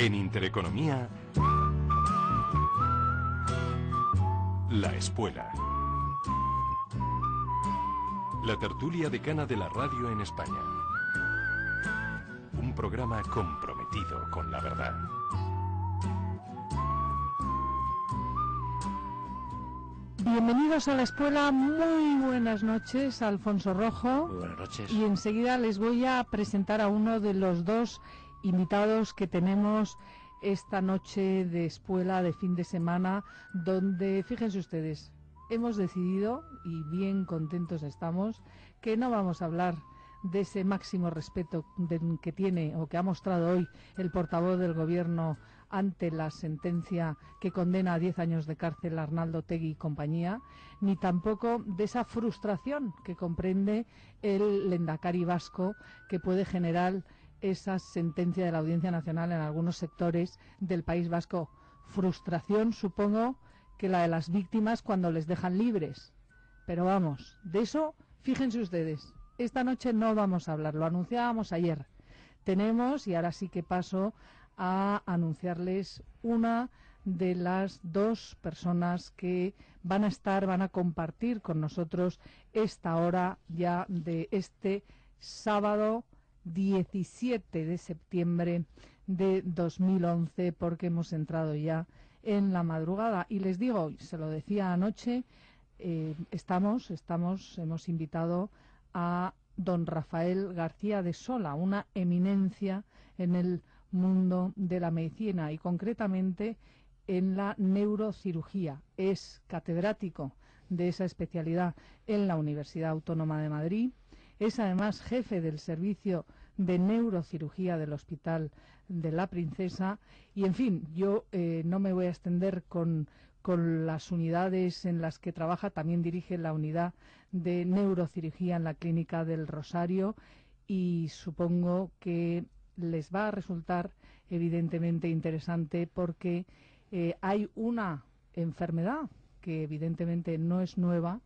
En Intereconomía, La Espuela. La tertulia decana de la radio en España. Un programa comprometido con la verdad. Bienvenidos a La Espuela, muy buenas noches, Alfonso Rojo. Muy buenas noches. Y enseguida les voy a presentar a uno de los dos invitados que tenemos esta noche de Espuela de fin de semana, donde, fíjense ustedes, hemos decidido, y bien contentos estamos, que no vamos a hablar de ese máximo respeto que tiene o que ha mostrado hoy el portavoz del Gobierno ante la sentencia que condena a 10 años de cárcel a Arnaldo Otegi y compañía, ni tampoco de esa frustración que comprende el lehendakari vasco que puede generar esa sentencia de la Audiencia Nacional en algunos sectores del País Vasco. Frustración, supongo, que la de las víctimas cuando les dejan libres. Pero vamos, de eso, fíjense ustedes, esta noche no vamos a hablar, lo anunciábamos ayer. Tenemos, y ahora sí que paso a anunciarles una de las dos personas que van a compartir con nosotros esta hora ya de este sábado 17 de septiembre de 2011, porque hemos entrado ya en la madrugada. Y les digo, se lo decía anoche, hemos invitado a don Rafael García de Sola, una eminencia en el mundo de la medicina y concretamente en la neurocirugía. Es catedrático de esa especialidad en la Universidad Autónoma de Madrid. Es además jefe del servicio de neurocirugía del Hospital de la Princesa. Y en fin, yo no me voy a extender con las unidades en las que trabaja. También dirige la unidad de neurocirugía en la Clínica del Rosario y supongo que les va a resultar evidentemente interesante porque hay una enfermedad que evidentemente no es nueva,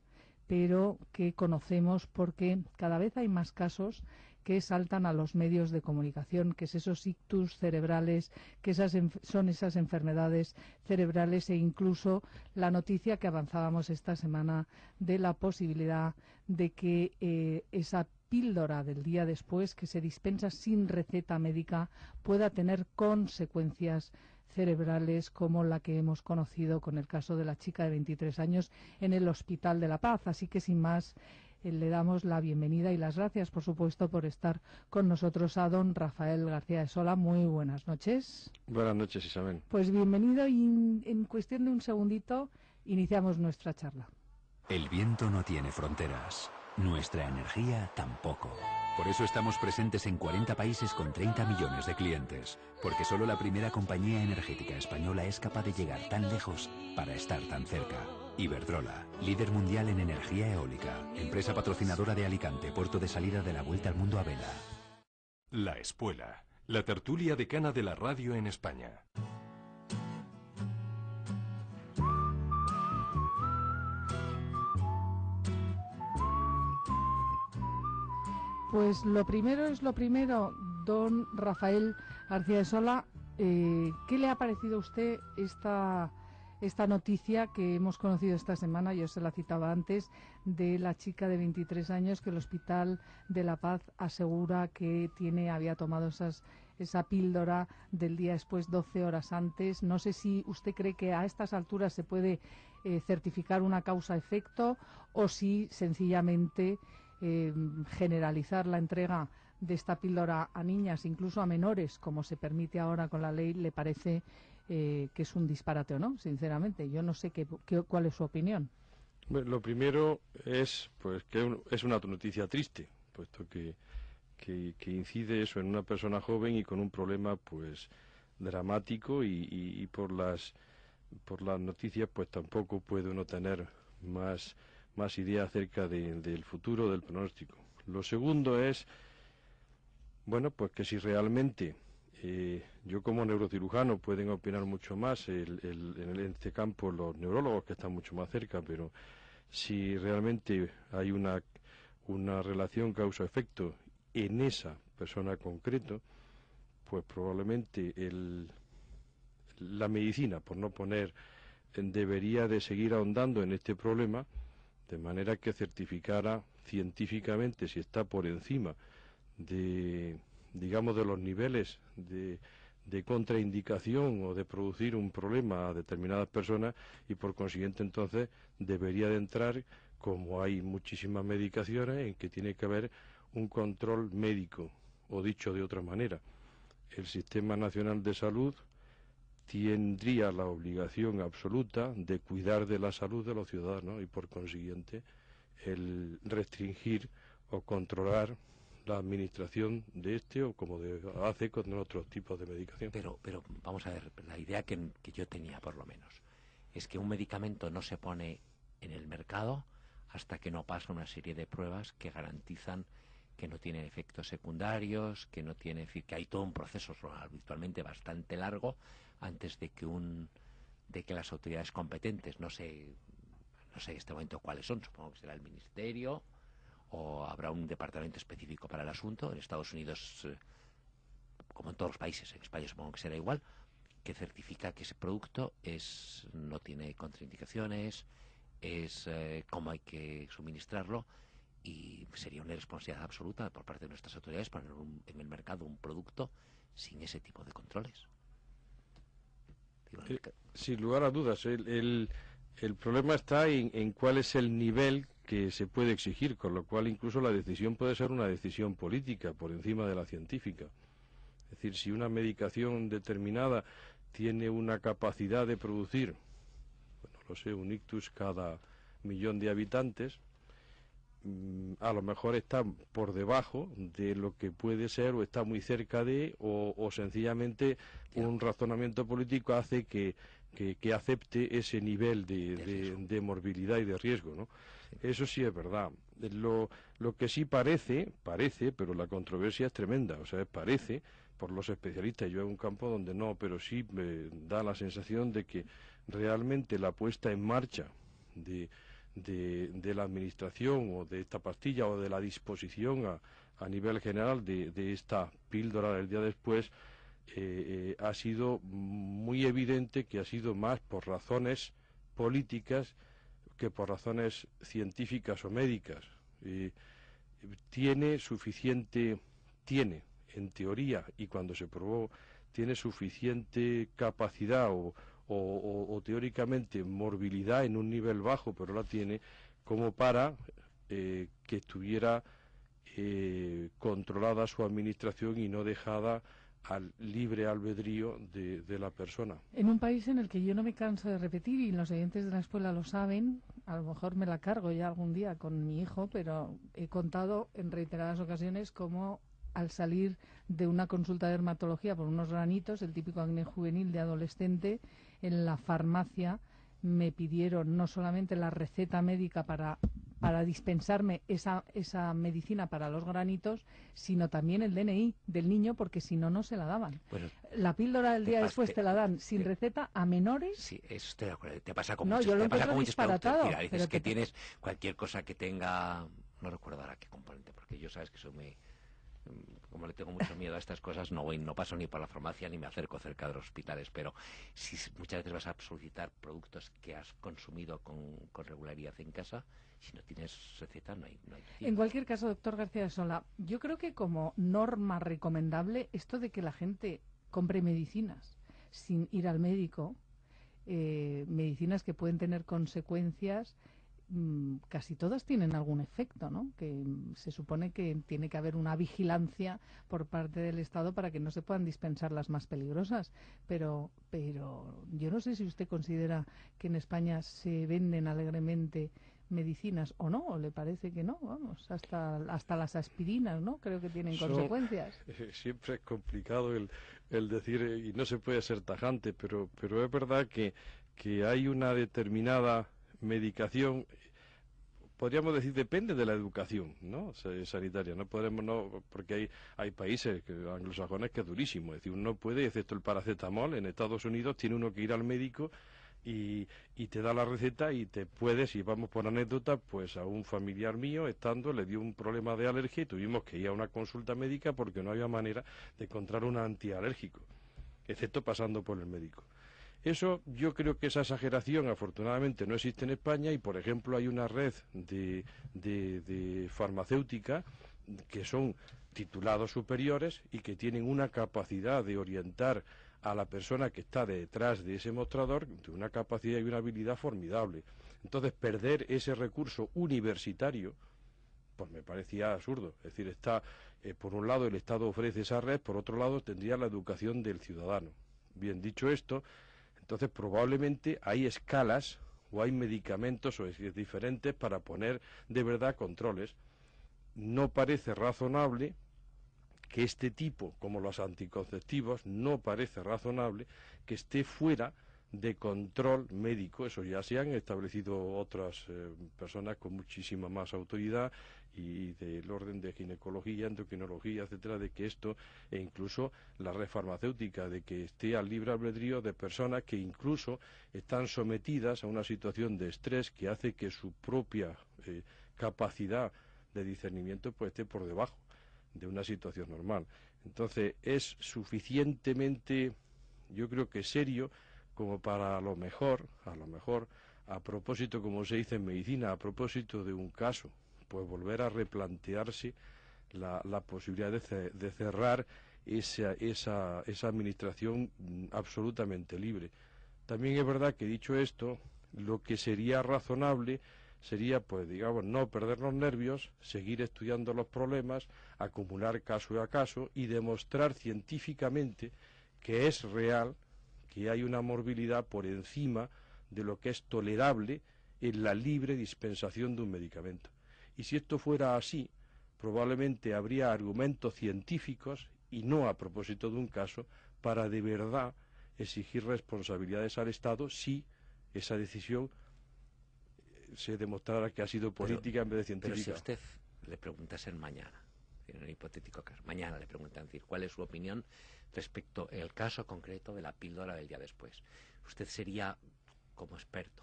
pero que conocemos porque cada vez hay más casos que saltan a los medios de comunicación, que es esos ictus cerebrales, que son esas enfermedades cerebrales, e incluso la noticia que avanzábamos esta semana de la posibilidad de que esa píldora del día después, que se dispensa sin receta médica, pueda tener consecuencias cerebrales como la que hemos conocido con el caso de la chica de 23 años en el Hospital de la Paz. Así que sin más, le damos la bienvenida y las gracias, por supuesto, por estar con nosotros a don Rafael García de Sola. Muy buenas noches. Buenas noches, Isabel. Pues bienvenido y en cuestión de un segundito iniciamos nuestra charla. El viento no tiene fronteras, nuestra energía tampoco. Por eso estamos presentes en 40 países con 30 millones de clientes, porque solo la primera compañía energética española es capaz de llegar tan lejos para estar tan cerca. Iberdrola, líder mundial en energía eólica, empresa patrocinadora de Alicante, puerto de salida de la Vuelta al Mundo a vela. La Espuela, la tertulia decana de la radio en España. Pues lo primero es lo primero, don Rafael García de Sola. ¿Qué le ha parecido a usted esta noticia que hemos conocido esta semana? Yo se la citaba antes, de la chica de 23 años que el Hospital de la Paz asegura que había tomado esa píldora del día después, 12 horas antes. No sé si usted cree que a estas alturas se puede certificar una causa-efecto o si sencillamente generalizar la entrega de esta píldora a niñas, incluso a menores, como se permite ahora con la ley, le parece que es un disparate o no, sinceramente. Yo no sé cuál es su opinión. Bueno, lo primero es pues que es una noticia triste, puesto que incide eso en una persona joven y con un problema pues dramático y por las noticias pues tampoco puede uno tener más idea acerca del futuro, del pronóstico. Lo segundo es, bueno, pues que si realmente yo como neurocirujano pueden opinar mucho más en este campo los neurólogos que están mucho más cerca, pero si realmente hay una relación causa-efecto en esa persona concreto, pues probablemente la medicina, por no poner, debería de seguir ahondando en este problema, de manera que certificara científicamente si está por encima de, digamos, de los niveles de contraindicación o de producir un problema a determinadas personas, y por consiguiente entonces debería de entrar, como hay muchísimas medicaciones, en que tiene que haber un control médico, o dicho de otra manera, el Sistema Nacional de Salud tendría la obligación absoluta de cuidar de la salud de los ciudadanos y por consiguiente el restringir o controlar la administración de este o como hace con otros tipos de medicación. Pero vamos a ver, la idea que yo tenía por lo menos es que un medicamento no se pone en el mercado hasta que no pasa una serie de pruebas que garantizan que no tiene efectos secundarios, que no tiene, que hay todo un proceso habitualmente bastante largo antes de que las autoridades competentes, no sé en este momento cuáles son, supongo que será el Ministerio o habrá un departamento específico para el asunto. En Estados Unidos, como en todos los países, en España supongo que será igual, que certifica que ese producto no tiene contraindicaciones, es cómo hay que suministrarlo, y sería una irresponsabilidad absoluta por parte de nuestras autoridades poner en el mercado un producto sin ese tipo de controles. Sin lugar a dudas, el problema está en cuál es el nivel que se puede exigir, con lo cual incluso la decisión puede ser una decisión política por encima de la científica. Es decir, si una medicación determinada tiene una capacidad de producir, bueno, no sé, un ictus cada 1.000.000 de habitantes, a lo mejor está por debajo de lo que puede ser o está muy cerca de, o sencillamente un razonamiento político hace que acepte ese nivel de morbilidad y de riesgo, ¿no? Eso sí es verdad. Lo que sí parece, pero la controversia es tremenda, o sea, parece, por los especialistas, yo en un campo donde no, pero sí me da la sensación de que realmente la puesta en marcha de la administración o de esta pastilla o de la disposición a nivel general de esta píldora del día después ha sido muy evidente que ha sido más por razones políticas que por razones científicas o médicas. Tiene en teoría, y cuando se probó, tiene suficiente capacidad o teóricamente morbilidad en un nivel bajo, pero la tiene, como para que estuviera controlada su administración y no dejada al libre albedrío de la persona. En un país en el que yo no me canso de repetir, y los oyentes de la escuela lo saben, a lo mejor me la cargo ya algún día con mi hijo, pero he contado en reiteradas ocasiones cómo al salir de una consulta de dermatología por unos granitos, el típico acné juvenil de adolescente, en la farmacia me pidieron no solamente la receta médica para dispensarme esa medicina para los granitos, sino también el DNI del niño, porque si no, no se la daban. Bueno, la píldora del día después te la dan sin receta a menores. Sí, eso estoy de acuerdo. Te pasa con no, muchos, yo lo te pasa con muchos productos. Mira, dices pero que tienes cualquier cosa que tenga, no recuerdo ahora qué componente, porque yo sabes que soy muy... Como le tengo mucho miedo a estas cosas, no paso ni por la farmacia ni me acerco cerca de los hospitales, pero si muchas veces vas a solicitar productos que has consumido con regularidad en casa, si no tienes receta no hay En cualquier caso, doctor García de Sola, yo creo que como norma recomendable esto de que la gente compre medicinas sin ir al médico, medicinas que pueden tener consecuencias, casi todas tienen algún efecto, ¿no? Que se supone que tiene que haber una vigilancia por parte del Estado para que no se puedan dispensar las más peligrosas. Pero yo no sé si usted considera que en España se venden alegremente medicinas o no, o le parece que no, vamos, hasta las aspirinas, ¿no? Creo que tienen consecuencias. Siempre es complicado el decir, y no se puede ser tajante, pero es verdad que hay una determinada medicación, podríamos decir, depende de la educación, ¿no? Sanitaria. No podemos, porque hay países anglosajones que es durísimo, es decir, uno puede, excepto el paracetamol, en Estados Unidos tiene uno que ir al médico y te da la receta y te puedes, y vamos por anécdota, pues a un familiar mío le dio un problema de alergia y tuvimos que ir a una consulta médica porque no había manera de encontrar un antialérgico, excepto pasando por el médico. Eso, yo creo que esa exageración afortunadamente no existe en España y, por ejemplo, hay una red de farmacéutica que son titulados superiores y que tienen una capacidad de orientar a la persona que está detrás de ese mostrador, de una capacidad y una habilidad formidable. Entonces, perder ese recurso universitario, pues me parecía absurdo. Es decir, por un lado el Estado ofrece esa red, por otro lado tendría la educación del ciudadano. Bien, dicho esto, entonces probablemente hay escalas o hay medicamentos o diferentes para poner de verdad controles. No parece razonable que este tipo, como los anticonceptivos, no parece razonable que esté fuera de control médico. Eso ya se han establecido otras personas con muchísima más autoridad y del orden de ginecología, endocrinología, etcétera, de que esto, e incluso la red farmacéutica, de que esté al libre albedrío de personas que incluso están sometidas a una situación de estrés que hace que su propia capacidad de discernimiento pues esté por debajo de una situación normal. Entonces es suficientemente, yo creo que serio, como para a lo mejor, a propósito, como se dice en medicina, a propósito de un caso, pues volver a replantearse la posibilidad de cerrar esa administración absolutamente libre. También es verdad que, dicho esto, lo que sería razonable sería, pues digamos, no perder los nervios, seguir estudiando los problemas, acumular caso a caso y demostrar científicamente que es real, que hay una morbilidad por encima de lo que es tolerable en la libre dispensación de un medicamento. Y si esto fuera así, probablemente habría argumentos científicos, y no a propósito de un caso, para de verdad exigir responsabilidades al Estado si esa decisión se demostrara que ha sido política en vez de científica. Pero si a usted le preguntasen mañana, en un hipotético caso, mañana le preguntan, decir, ¿cuál es su opinión respecto al caso concreto de la píldora del día después? ¿Usted sería, como experto,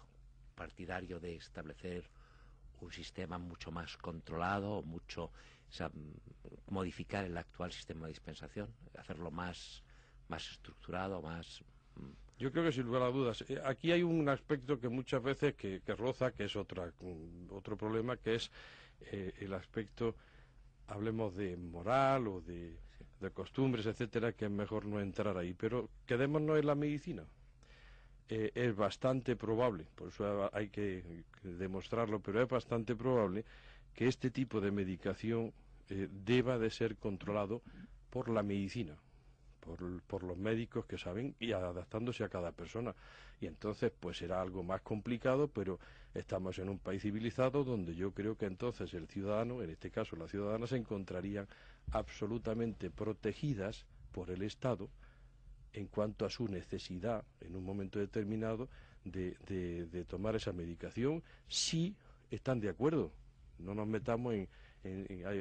partidario de establecer un sistema mucho más controlado, modificar el actual sistema de dispensación, hacerlo más estructurado, más... Yo creo que sin lugar a dudas. Aquí hay un aspecto que muchas veces que roza, que es otro problema, que es el aspecto, hablemos de moral o de costumbres, etcétera, que es mejor no entrar ahí. Pero quedémonos en la medicina. Es bastante probable, por eso hay que demostrarlo, pero es bastante probable que este tipo de medicación deba de ser controlado por la medicina. Por los médicos que saben y adaptándose a cada persona. Y entonces pues será algo más complicado, pero estamos en un país civilizado donde yo creo que entonces el ciudadano, en este caso la ciudadana, se encontrarían absolutamente protegidas por el Estado en cuanto a su necesidad en un momento determinado de tomar esa medicación, si están de acuerdo. No nos metamos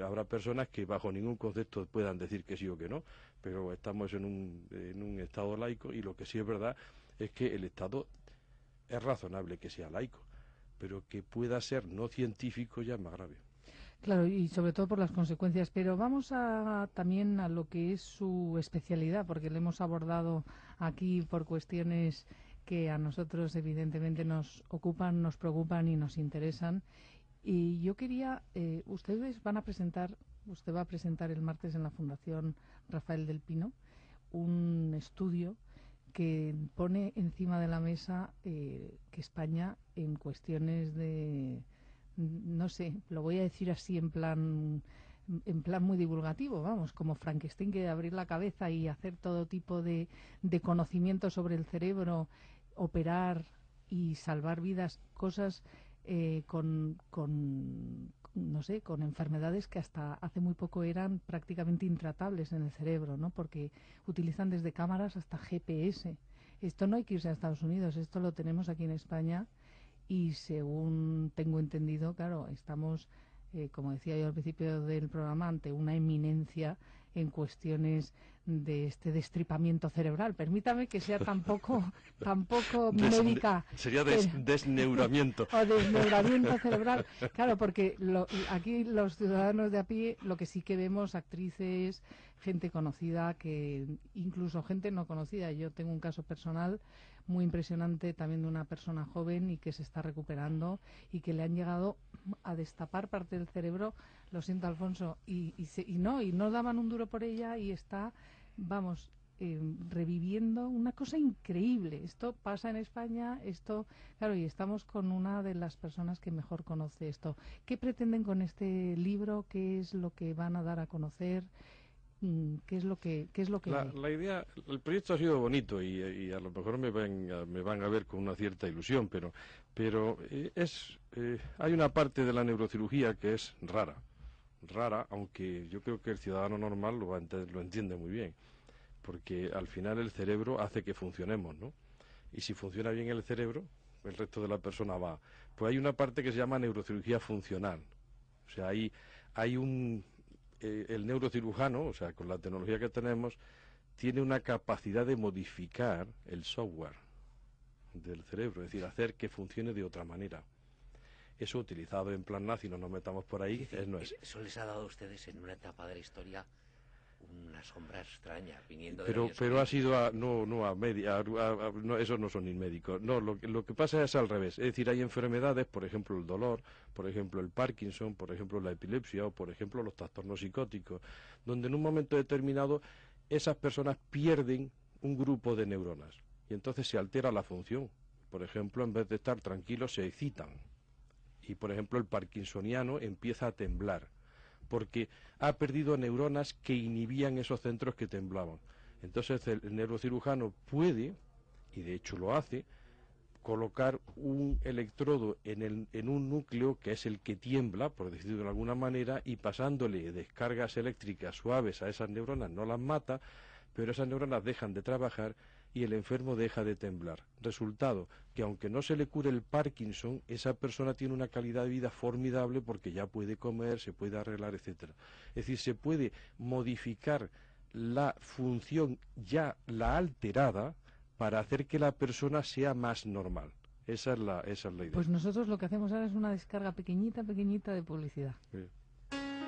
habrá personas que bajo ningún concepto puedan decir que sí o que no, pero estamos en un Estado laico y lo que sí es verdad es que el Estado es razonable que sea laico, pero que pueda ser no científico ya es más grave. Claro, y sobre todo por las consecuencias. Pero vamos también a lo que es su especialidad, porque le hemos abordado aquí por cuestiones que a nosotros evidentemente nos ocupan, nos preocupan y nos interesan. Y yo quería, usted va a presentar el martes en la Fundación Rafael del Pino un estudio que pone encima de la mesa que España en cuestiones de, no sé, lo voy a decir así en plan muy divulgativo, vamos, como Frankenstein, que abrir la cabeza y hacer todo tipo de conocimiento sobre el cerebro, operar y salvar vidas, cosas no sé, con enfermedades que hasta hace muy poco eran prácticamente intratables en el cerebro, ¿no? Porque utilizan desde cámaras hasta GPS. Esto no hay que irse a Estados Unidos, esto lo tenemos aquí en España y según tengo entendido, claro, estamos, como decía yo al principio del programa, ante una eminencia en cuestiones de este destripamiento cerebral. Permítame que sea tampoco médica. Sería desneuramiento. O desneuramiento cerebral. Claro, porque aquí los ciudadanos de a pie, lo que sí que vemos, actrices, gente conocida, que incluso gente no conocida. Yo tengo un caso personal muy impresionante también de una persona joven y que se está recuperando y que le han llegado a destapar parte del cerebro, lo siento, Alfonso, y no daban un duro por ella y está, vamos, reviviendo una cosa increíble. Esto pasa en España, claro, y estamos con una de las personas que mejor conoce esto. ¿Qué pretenden con este libro? ¿Qué es lo que van a dar a conocer? ¿Qué es lo que hay? La idea, el proyecto ha sido bonito y a lo mejor me van a ver con una cierta ilusión, pero hay una parte de la neurocirugía que es rara, aunque yo creo que el ciudadano normal lo entiende muy bien, porque al final el cerebro hace que funcionemos, ¿no? Y si funciona bien el cerebro, el resto de la persona va. Pues hay una parte que se llama neurocirugía funcional, o sea, hay el neurocirujano, o sea, con la tecnología que tenemos, tiene una capacidad de modificar el software del cerebro, es decir, hacer que funcione de otra manera. Eso utilizado en plan nazi, no nos metamos por ahí, no es. Eso les ha dado a ustedes en una etapa de la historia una sombra extraña, viniendo de pero ha sido no, esos no son ni médicos. No, lo que pasa es al revés. Es decir, hay enfermedades, por ejemplo el dolor, por ejemplo el Parkinson, por ejemplo la epilepsia o por ejemplo los trastornos psicóticos, donde en un momento determinado esas personas pierden un grupo de neuronas y entonces se altera la función. Por ejemplo, en vez de estar tranquilos se excitan. Y por ejemplo el parkinsoniano empieza a temblar, porque ha perdido neuronas que inhibían esos centros que temblaban. Entonces el neurocirujano puede, y de hecho lo hace, colocar un electrodo en un núcleo que es el que tiembla, por decirlo de alguna manera, y pasándole descargas eléctricas suaves a esas neuronas no las mata, pero esas neuronas dejan de trabajar y el enfermo deja de temblar. Resultado, que aunque no se le cure el Parkinson, esa persona tiene una calidad de vida formidable porque ya puede comer, se puede arreglar, etcétera. Es decir, se puede modificar la función ya la alterada para hacer que la persona sea más normal. Esa es la idea. Pues nosotros lo que hacemos ahora es una descarga pequeñita de publicidad. Sí.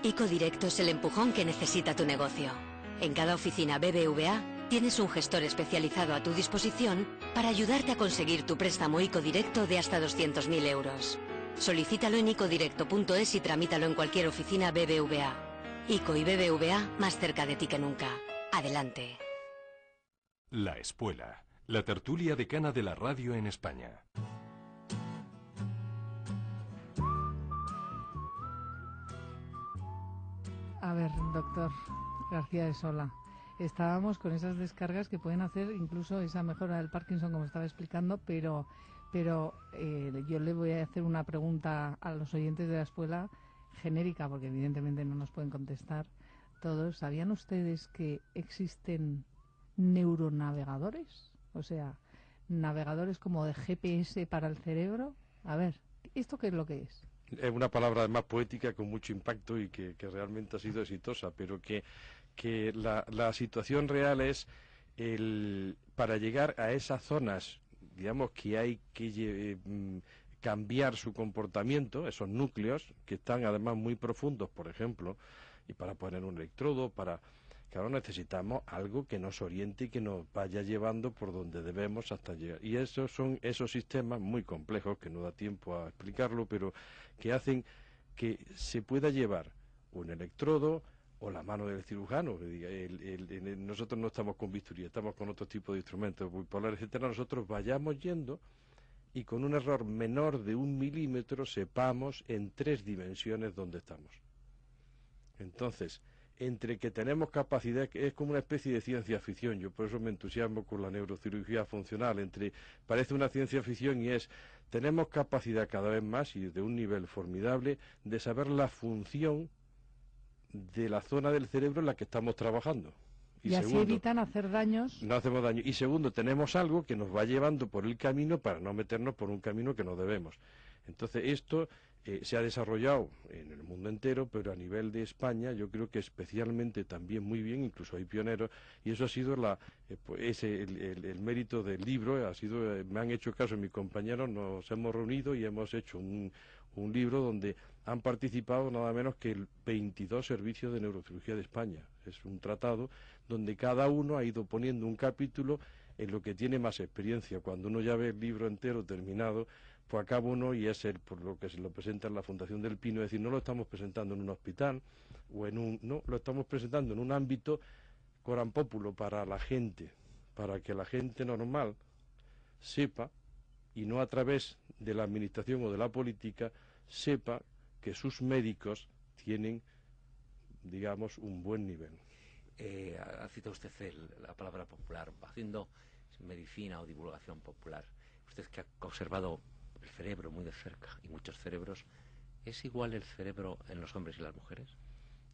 IcoDirecto es el empujón que necesita tu negocio. En cada oficina BBVA tienes un gestor especializado a tu disposición para ayudarte a conseguir tu préstamo IcoDirecto de hasta 200.000 euros. Solicítalo en icodirecto.es y tramítalo en cualquier oficina BBVA. ICO y BBVA más cerca de ti que nunca. Adelante. La Espuela, la tertulia decana de la radio en España. A ver, doctor García de Sola, estábamos con esas descargas que pueden hacer incluso esa mejora del Parkinson, como estaba explicando, pero yo le voy a hacer una pregunta a los oyentes de la escuela genérica, porque evidentemente no nos pueden contestar todos. ¿Sabían ustedes que existen neuronavegadores? O sea, navegadores como de GPS para el cerebro. A ver, ¿esto qué es lo que es? Es una palabra además poética con mucho impacto y que realmente ha sido exitosa, pero que la situación real es para llegar a esas zonas, digamos que hay que cambiar su comportamiento, esos núcleos que están además muy profundos, por ejemplo, y para poner un electrodo, claro, necesitamos algo que nos oriente y que nos vaya llevando por donde debemos hasta llegar. Y esos son esos sistemas muy complejos, que no da tiempo a explicarlo, pero que hacen que se pueda llevar un electrodo o la mano del cirujano. Nosotros no estamos con bisturí, estamos con otro tipo de instrumentos bipolares, etcétera. Nosotros vayamos yendo y con un error menor de 1 milímetro sepamos en 3 dimensiones dónde estamos. Entonces, entre que tenemos capacidad, que es como una especie de ciencia ficción, yo por eso me entusiasmo con la neurocirugía funcional, parece una ciencia ficción y tenemos capacidad cada vez más y de un nivel formidable de saber la función de la zona del cerebro en la que estamos trabajando. Y así segundo, evitan hacer daños. No hacemos daño. Y segundo, tenemos algo que nos va llevando por el camino para no meternos por un camino que no debemos. Entonces esto se ha desarrollado en el mundo entero, pero a nivel de España yo creo que especialmente también muy bien, incluso hay pioneros, y eso ha sido el mérito del libro, me han hecho caso mis compañeros, nos hemos reunido y hemos hecho un libro donde han participado nada menos que el 22 servicios de neurocirugía de España. Es un tratado donde cada uno ha ido poniendo un capítulo en lo que tiene más experiencia. Cuando uno ya ve el libro entero terminado, pues acaba uno y es por lo que se lo presenta en la Fundación del Pino, es decir, no lo estamos presentando en un hospital no, lo estamos presentando en un ámbito coram populo para la gente, para que la gente normal sepa, y no a través de la administración o de la política, sepa que sus médicos tienen, digamos, un buen nivel. Ha citado usted la palabra popular, haciendo medicina o divulgación popular. Usted que ha observado el cerebro muy de cerca y muchos cerebros, ¿es igual el cerebro en los hombres y las mujeres?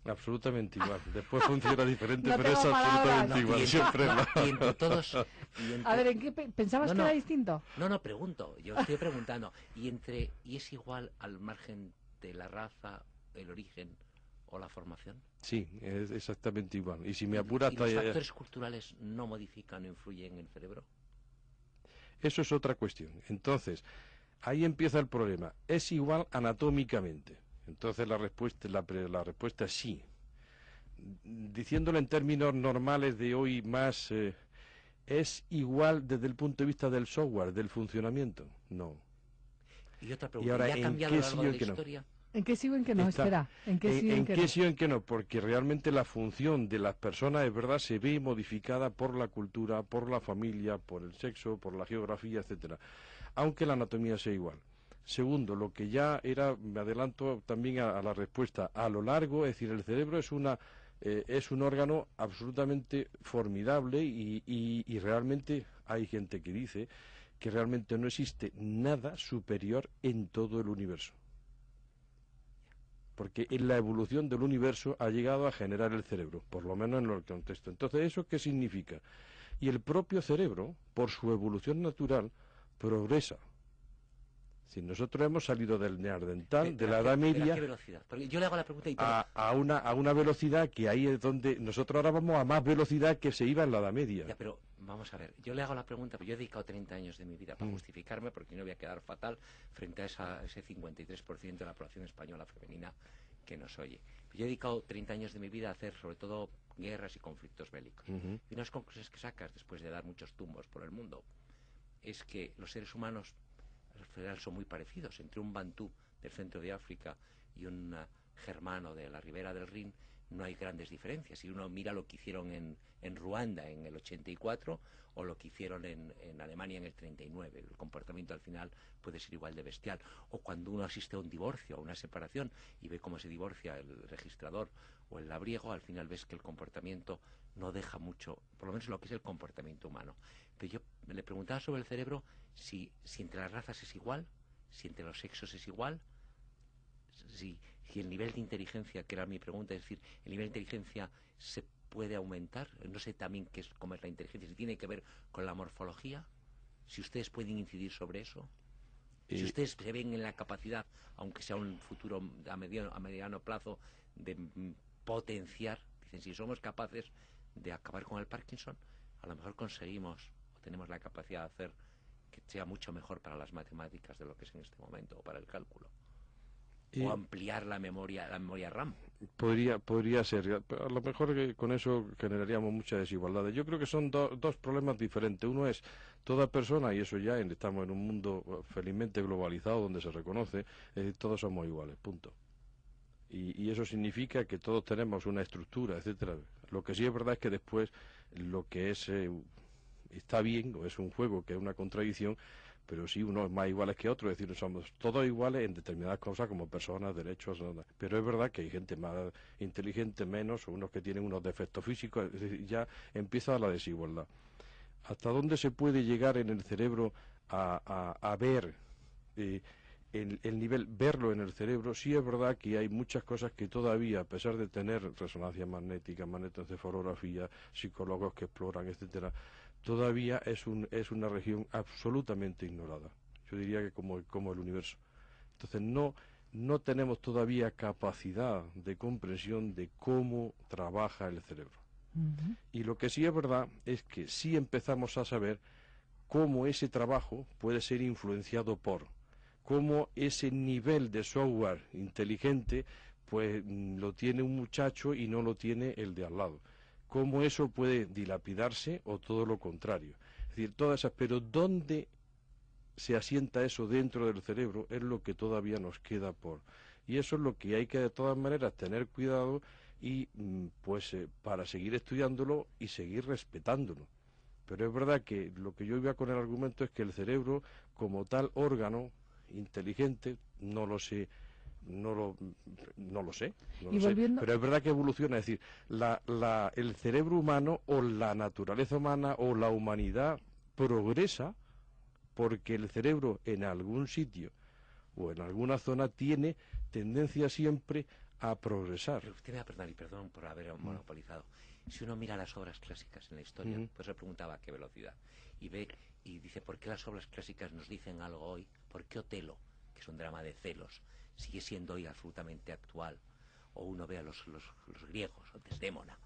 Absolutamente igual. Después funciona diferente, No pero es tengo absolutamente palabras. igual. Siempre Y entre todos... A ver, ¿en qué pensabas que era distinto? No, pregunto. Yo estoy preguntando. ¿Y es igual al margen de la raza, el origen o la formación? Sí, es exactamente igual. Y si me apura... ¿Y los factores culturales no modifican o influyen en el cerebro? Eso es otra cuestión. Entonces, ahí empieza el problema. Es igual anatómicamente. Entonces la respuesta es sí. Diciéndolo en términos normales de hoy más, ¿es igual desde el punto de vista del software, del funcionamiento? No. Y otra pregunta, ahora, ¿y ha cambiado a lo largo de la historia? ¿En qué sí o en qué no? Espera, ¿en qué sí o ¿En en qué qué no? sí o en qué no? Porque realmente la función de las personas, es verdad, se ve modificada por la cultura, por la familia, por el sexo, por la geografía, etcétera, aunque la anatomía sea igual. Segundo, lo que ya era, me adelanto también a la respuesta, a lo largo, es decir, el cerebro es un órgano absolutamente formidable y realmente hay gente que dice que realmente no existe nada superior en todo el universo. Porque en la evolución del universo ha llegado a generar el cerebro, por lo menos en el contexto. Entonces, ¿eso qué significa? Y el propio cerebro, por su evolución natural, progresa. Si nosotros hemos salido del neandertal, de la Edad Media, ¿a qué velocidad? Porque yo le hago la pregunta y a una velocidad que ahí es donde nosotros ahora vamos a más velocidad que se iba en la Edad Media. Ya, pero vamos a ver, yo le hago la pregunta, pero yo he dedicado 30 años de mi vida para justificarme, porque no voy a quedar fatal frente a ese 53% de la población española femenina que nos oye. Yo he dedicado 30 años de mi vida a hacer sobre todo guerras y conflictos bélicos. Y una de las conclusiones que sacas después de dar muchos tumbos por el mundo es que los seres humanos en general son muy parecidos. Entre un bantú del centro de África y un germano de la ribera del Rin no hay grandes diferencias. Si uno mira lo que hicieron en Ruanda en el 84 o lo que hicieron en Alemania en el 39, el comportamiento al final puede ser igual de bestial. O cuando uno asiste a un divorcio, a una separación, y ve cómo se divorcia el registrador o el labriego, al final ves que el comportamiento no deja mucho, por lo menos lo que es el comportamiento humano. Pero yo le preguntaba sobre el cerebro si entre las razas es igual, si entre los sexos es igual, si el nivel de inteligencia, que era mi pregunta, es decir, el nivel de inteligencia se puede aumentar. No sé también cómo es la inteligencia, si tiene que ver con la morfología, si ustedes pueden incidir sobre eso, si ustedes se ven en la capacidad, aunque sea un futuro a mediano plazo, de potenciar, dicen, si somos capaces de acabar con el Parkinson, a lo mejor conseguimos o tenemos la capacidad de hacer que sea mucho mejor para las matemáticas de lo que es en este momento, o para el cálculo, o ampliar la memoria RAM. Podría ser, pero a lo mejor que con eso generaríamos muchas desigualdades. Yo creo que son dos problemas diferentes. Uno es toda persona, y eso ya estamos en un mundo felizmente globalizado donde se reconoce, todos somos iguales, punto. Y eso significa que todos tenemos una estructura, etcétera. Lo que sí es verdad es que después lo que es está bien, o es un juego que es una contradicción, pero sí unos más iguales que otros, es decir, somos todos iguales en determinadas cosas como personas, derechos, pero es verdad que hay gente más inteligente, menos, o unos que tienen unos defectos físicos, es decir, ya empieza la desigualdad. ¿Hasta dónde se puede llegar en el cerebro a ver el nivel, verlo en el cerebro? Sí es verdad que hay muchas cosas que todavía, a pesar de tener resonancia magnética, magnetoencefalografía, psicólogos que exploran, etcétera, todavía es una región absolutamente ignorada. Yo diría que como el universo. Entonces no tenemos todavía capacidad de comprensión de cómo trabaja el cerebro. Y lo que sí es verdad es que sí empezamos a saber cómo ese trabajo puede ser influenciado por, cómo ese nivel de software inteligente pues lo tiene un muchacho y no lo tiene el de al lado, cómo eso puede dilapidarse o todo lo contrario. Es decir, todas esas, pero ¿dónde se asienta eso dentro del cerebro? Es lo que todavía nos queda por. Y eso es lo que hay que de todas maneras tener cuidado y para seguir estudiándolo y seguir respetándolo. Pero es verdad que lo que yo iba con el argumento es que el cerebro, como tal órgano inteligente, no lo sé, pero es verdad que evoluciona. Es decir, el cerebro humano o la naturaleza humana o la humanidad progresa porque el cerebro en algún sitio o en alguna zona tiene tendencia siempre a progresar. Pero usted me va a perdonar, y perdón por haber monopolizado. Si uno mira las obras clásicas en la historia, pues se preguntaba a qué velocidad. Y ve y dice, ¿por qué las obras clásicas nos dicen algo hoy? ¿Por qué Otelo, que es un drama de celos, sigue siendo hoy absolutamente actual? O uno ve a los griegos, o Desdémona.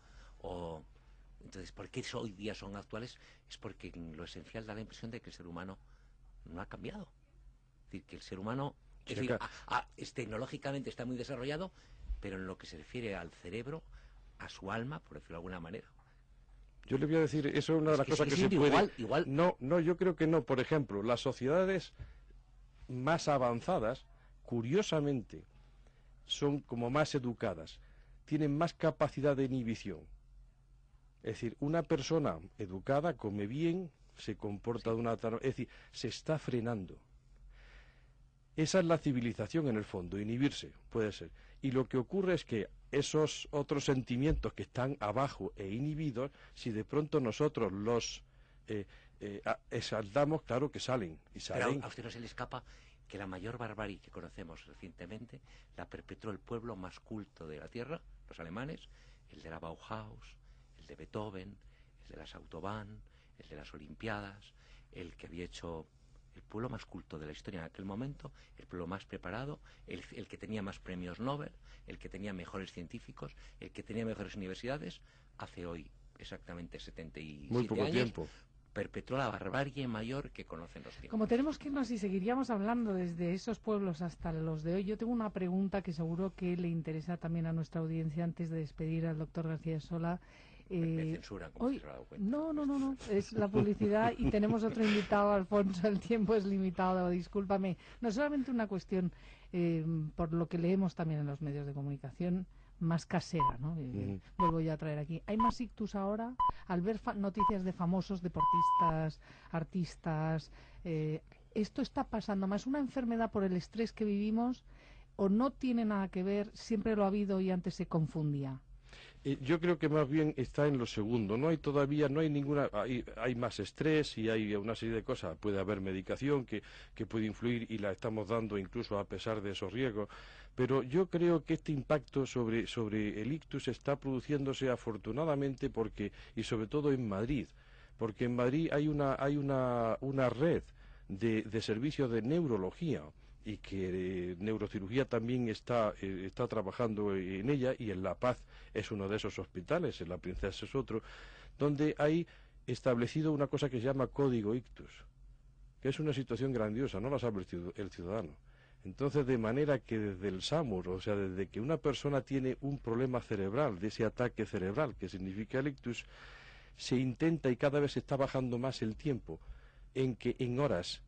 Entonces, ¿por qué hoy día son actuales? Es porque en lo esencial da la impresión de que el ser humano no ha cambiado. Es decir, que el ser humano tecnológicamente está muy desarrollado, pero en lo que se refiere al cerebro, a su alma, por decirlo de alguna manera. Yo le voy a decir, eso es una de las cosas que se puede... Igual. No, yo creo que no. Por ejemplo, las sociedades más avanzadas, curiosamente, son como más educadas, tienen más capacidad de inhibición. Es decir, una persona educada come bien, se comporta de una tal... Es decir, se está frenando. Esa es la civilización en el fondo, inhibirse, puede ser. Y lo que ocurre es que esos otros sentimientos que están abajo e inhibidos, si de pronto nosotros los exaltamos, claro que salen. Pero a usted no se le escapa que la mayor barbarie que conocemos recientemente la perpetró el pueblo más culto de la tierra, los alemanes, el de la Bauhaus, el de Beethoven, el de las Autobahn, el de las Olimpiadas, el que había hecho... El pueblo más culto de la historia en aquel momento, el pueblo más preparado, el que tenía más premios Nobel, el que tenía mejores científicos, el que tenía mejores universidades, hace hoy exactamente 77 muy poco años, tiempo, perpetró la barbarie mayor que conocen los tiempos. Como tenemos que irnos y seguiríamos hablando desde esos pueblos hasta los de hoy, yo tengo una pregunta que seguro que le interesa también a nuestra audiencia antes de despedir al doctor García de Sola. Me censuran, como se ha dado cuenta. No, es la publicidad y tenemos otro invitado, Alfonso, el tiempo es limitado, discúlpame. No solamente una cuestión, por lo que leemos también en los medios de comunicación, más casera, ¿no? Vuelvo ya a traer aquí. ¿Hay más ictus ahora? Al ver noticias de famosos deportistas, artistas, ¿esto está pasando más? ¿Una enfermedad por el estrés que vivimos o no tiene nada que ver, siempre lo ha habido y antes se confundía? Yo creo que más bien está en lo segundo. No hay ninguna, hay más estrés y hay una serie de cosas. Puede haber medicación que puede influir y la estamos dando incluso a pesar de esos riesgos. Pero yo creo que este impacto sobre el ictus está produciéndose afortunadamente y sobre todo en Madrid, porque en Madrid hay una red de servicios de neurología y que neurocirugía también está trabajando en ella, y en La Paz es uno de esos hospitales, en La Princesa es otro, donde hay establecido una cosa que se llama código ictus, que es una situación grandiosa, no la sabe el ciudadano. Entonces, de manera que desde el SAMUR, o sea, desde que una persona tiene un problema cerebral, de ese ataque cerebral que significa el ictus, se intenta, y cada vez se está bajando más el tiempo, en que en horas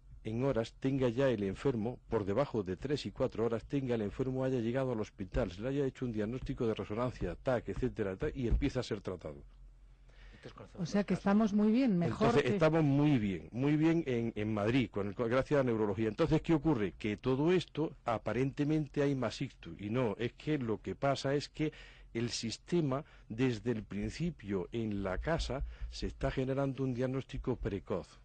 tenga ya el enfermo, por debajo de 3 y 4 horas, haya llegado al hospital, se le haya hecho un diagnóstico de resonancia, TAC, etcétera, y empieza a ser tratado. O sea que estamos muy bien, mejor. Entonces, estamos muy bien en Madrid, gracias a la neurología. Entonces, ¿qué ocurre? Que todo esto, aparentemente hay más ictus, y no, es que lo que pasa es que el sistema, desde el principio en la casa, se está generando un diagnóstico precoz.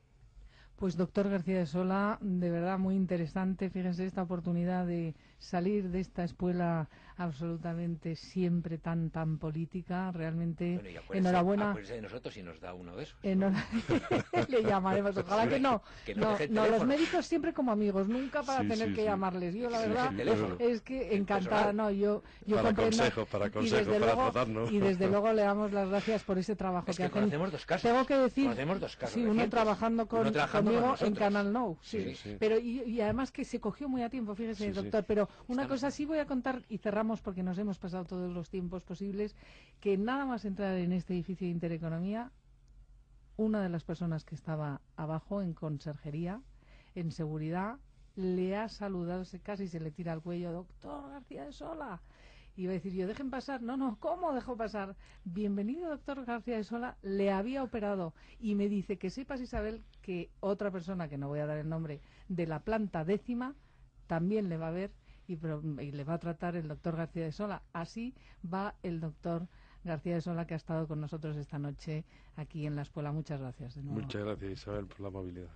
Pues doctor García de Sola, de verdad muy interesante, fíjense esta oportunidad de salir de esta escuela absolutamente siempre tan política. Realmente, Bueno, y acuérdese, enhorabuena. acuérdese de nosotros si nos da uno de esos. Le llamaremos, ojalá que no. Que no deje el No, los teléfono. médicos siempre como amigos, nunca para Sí, tener sí, que sí. llamarles. Yo la Sí, verdad el teléfono. es que encantada, personal. no, yo Para comprendo. consejos, para y consejos, desde para luego, tratarnos. y desde luego le damos las gracias por ese trabajo Es que que hacen. conocemos dos casos. Tengo que decir, Conocemos dos casos sí, uno recientes. trabajando Uno trabajando con conmigo en nosotros. Canal Now, sí, Sí, sí. pero y además que se cogió muy a tiempo, fíjese, Sí, sí. doctor. Pero una Estamos- cosa sí voy a contar y cerramos porque nos hemos pasado todos los tiempos posibles, que nada más entrar en este edificio de Intereconomía, una de las personas que estaba abajo en conserjería, en seguridad, le ha saludado, casi se le tira al cuello, doctor García de Sola. Iba a decir yo, dejen pasar. No, ¿cómo dejo pasar? Bienvenido, doctor García de Sola. Le había operado y me dice que sepas, Isabel, que otra persona, que no voy a dar el nombre, de la planta 10ª, también le va a ver y le va a tratar el doctor García de Sola. Así va el doctor García de Sola, que ha estado con nosotros esta noche aquí en la escuela. Muchas gracias de nuevo. Muchas gracias, Isabel, por la amabilidad.